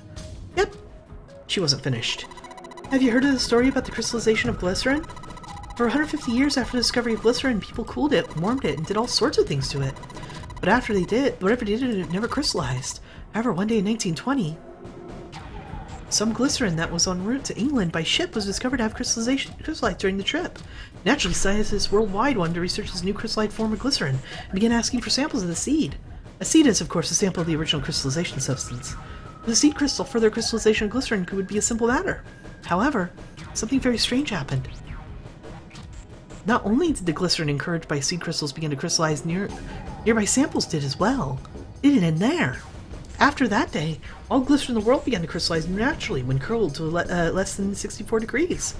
Yep. She wasn't finished. Have you heard of the story about the crystallization of glycerin? For 150 years after the discovery of glycerin, people cooled it, warmed it, and did all sorts of things to it. But after they did, whatever they did, it never crystallized. However, one day in 1920, some glycerin that was en route to England by ship was discovered to have crystallized during the trip. Naturally, scientists worldwide wanted to research this new crystallized form of glycerin and began asking for samples of the seed. A seed is, of course, a sample of the original crystallization substance. With a seed crystal, further crystallization of glycerin would be a simple matter. However, something very strange happened. Not only did the glycerin encouraged by seed crystals begin to crystallize, nearby samples did as well. It didn't end there. After that day, all glycerin in the world began to crystallize naturally when cooled to less than 64 degrees.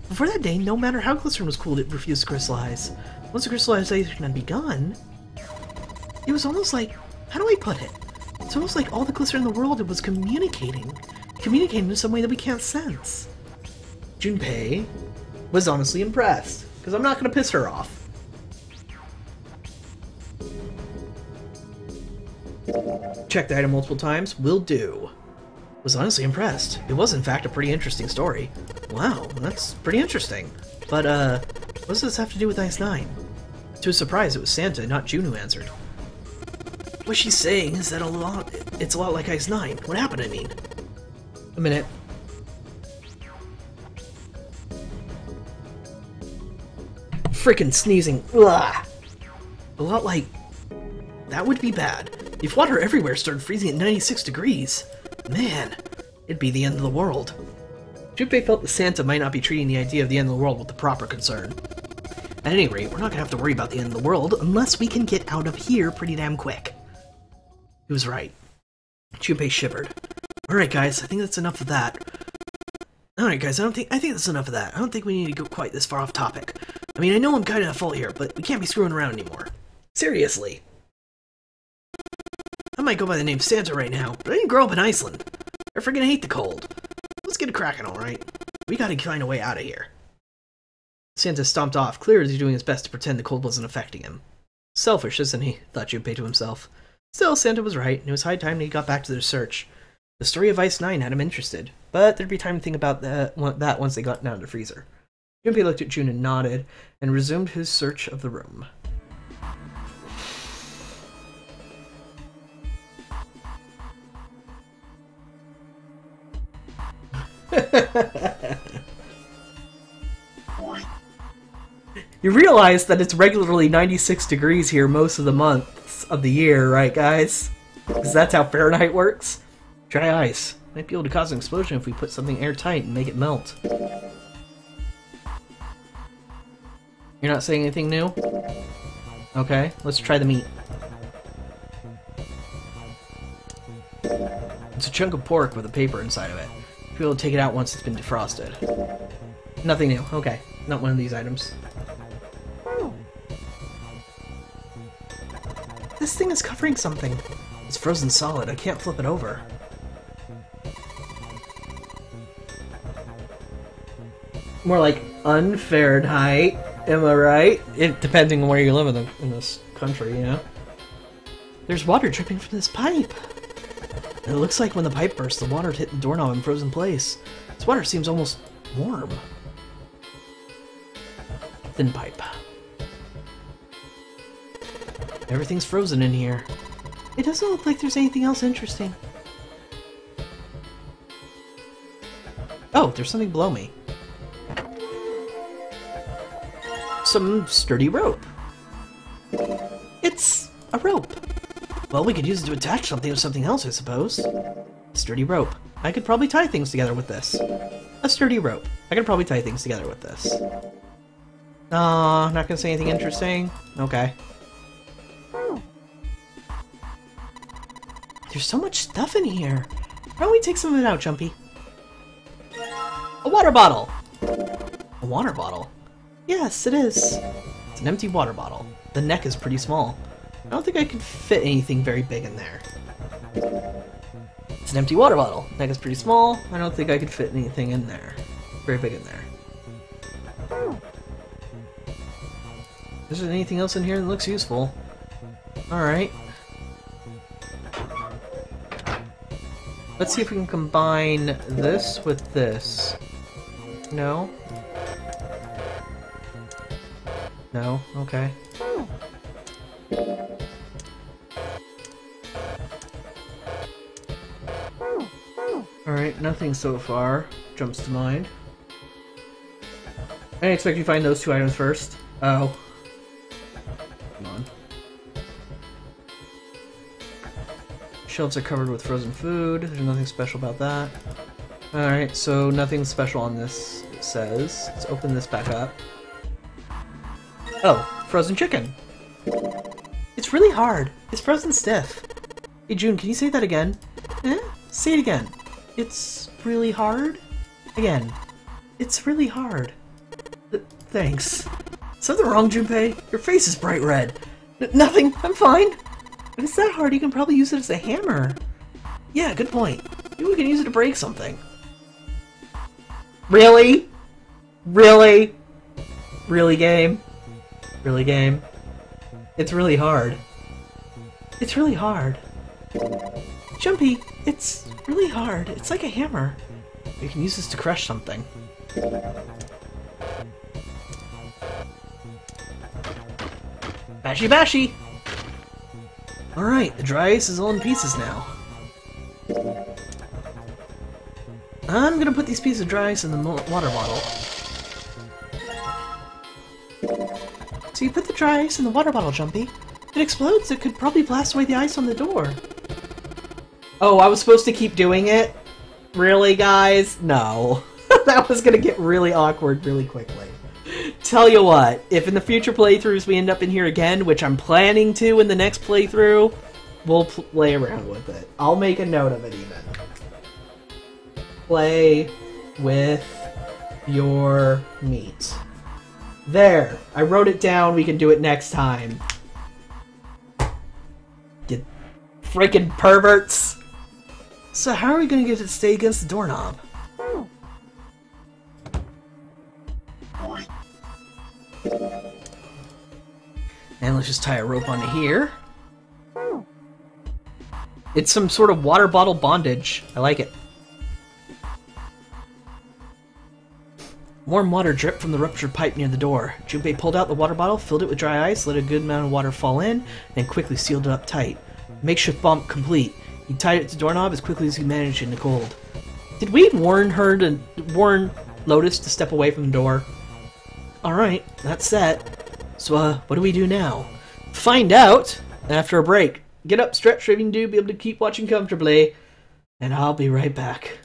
Before that day, no matter how glycerin was cooled, it refused to crystallize. Once the crystallization had begun, it was almost like, how do I put it? It's almost like all the glycerin in the world was communicating in some way that we can't sense. Junpei was honestly impressed, because I'm not going to piss her off. Check the item multiple times, will do. Was honestly impressed. It was in fact a pretty interesting story. Wow, that's pretty interesting. But what does this have to do with Ice 9? To his surprise, it was Santa, not June, who answered. What she's saying is that it's a lot like Ice 9. What happened, I mean? A minute. Frickin' sneezing. Ugh. A lot like... That would be bad. If water everywhere started freezing at 96 degrees, man, it'd be the end of the world. Junpei felt that Santa might not be treating the idea of the end of the world with the proper concern. At any rate, we're not gonna have to worry about the end of the world unless we can get out of here pretty damn quick. He was right. Junpei shivered. Alright guys, I think that's enough of that. Alright guys, I think that's enough of that. I don't think we need to go quite this far off topic. I mean, I know I'm kinda at fault here, but we can't be screwing around anymore. Seriously. I might go by the name Santa right now, but I didn't grow up in Iceland. I friggin' hate the cold. Let's get it cracking, alright? We gotta find a way out of here. Santa stomped off, clearly doing his best to pretend the cold wasn't affecting him. Selfish, isn't he? Thought Junpei to himself. Still, Santa was right, and it was high time that he got back to their search. The story of Ice 9 had him interested, but there'd be time to think about that once they got down to Freezer. Junpei looked at June and nodded, and resumed his search of the room. You realize that it's regularly 96 degrees here most of the months of the year, right, guys? Because that's how Fahrenheit works. Dry ice. Might be able to cause an explosion if we put something airtight and make it melt. You're not saying anything new? Okay, let's try the meat. It's a chunk of pork with a paper inside of it. You'll be able to take it out once it's been defrosted. Nothing new. Okay, not one of these items. This thing is covering something. It's frozen solid. I can't flip it over. More like un-Fahrenheit. Am I right? Depending on where you live in this country, you know? There's water dripping from this pipe. And it looks like when the pipe burst, the water hit the doorknob and froze in place. This water seems almost warm. Thin pipe. Everything's frozen in here. It doesn't look like there's anything else interesting. Oh, there's something below me. Some sturdy rope. It's a rope. Well, we could use it to attach something to something else, I suppose. Sturdy rope. I could probably tie things together with this. A sturdy rope. I could probably tie things together with this. Not gonna say anything interesting? Okay. There's so much stuff in here. Why don't we take some of it out, Jumpy? A water bottle! A water bottle? Yes, it is. It's an empty water bottle. The neck is pretty small. I don't think I could fit anything very big in there. It's an empty water bottle. Neck is pretty small. I don't think I could fit anything in there. Very big in there. Is there anything else in here that looks useful? Alright. Let's see if we can combine this with this. No? No? Okay. Alright, nothing so far jumps to mind. I didn't expect you to find those two items first. Oh. Come on. Shelves are covered with frozen food. There's nothing special about that. Alright, so nothing special on this, it says. Let's open this back up. Oh, frozen chicken. It's really hard. It's frozen stiff. Hey June, can you say that again? Eh? Say it again. It's really hard? Again. It's really hard. Thanks. Something wrong, Junpei? Your face is bright red. Nothing. I'm fine. If it's that hard, you can probably use it as a hammer. Yeah, good point. Maybe we can use it to break something. Really? Really? Really, game? Really, game? It's really hard. It's really hard. Jumpy, it's really hard. It's like a hammer. You can use this to crush something. Bashy bashy! Alright, the dry ice is all in pieces now. I'm gonna put these pieces of dry ice in the water bottle. So you put the dry ice in the water bottle, Jumpy. If it explodes, it could probably blast away the ice on the door. Oh, I was supposed to keep doing it? Really, guys? No. That was gonna get really awkward really quickly. Tell you what, if in the future playthroughs we end up in here again, which I'm planning to in the next playthrough, we'll play around with it. I'll make a note of it even. Play with your meat. There! I wrote it down, we can do it next time. You freaking perverts! So how are we gonna get it to stay against the doorknob? And let's just tie a rope onto here. It's some sort of water bottle bondage. I like it. Warm water dripped from the ruptured pipe near the door. Junpei pulled out the water bottle, filled it with dry ice, let a good amount of water fall in, and quickly sealed it up tight. Makeshift bomb complete. He tied it to the doorknob as quickly as he managed in the cold. Did we warn Lotus to step away from the door? Alright, that's set. So, what do we do now? Find out after a break. Get up, stretch, shaving, do, be able to keep watching comfortably. And I'll be right back.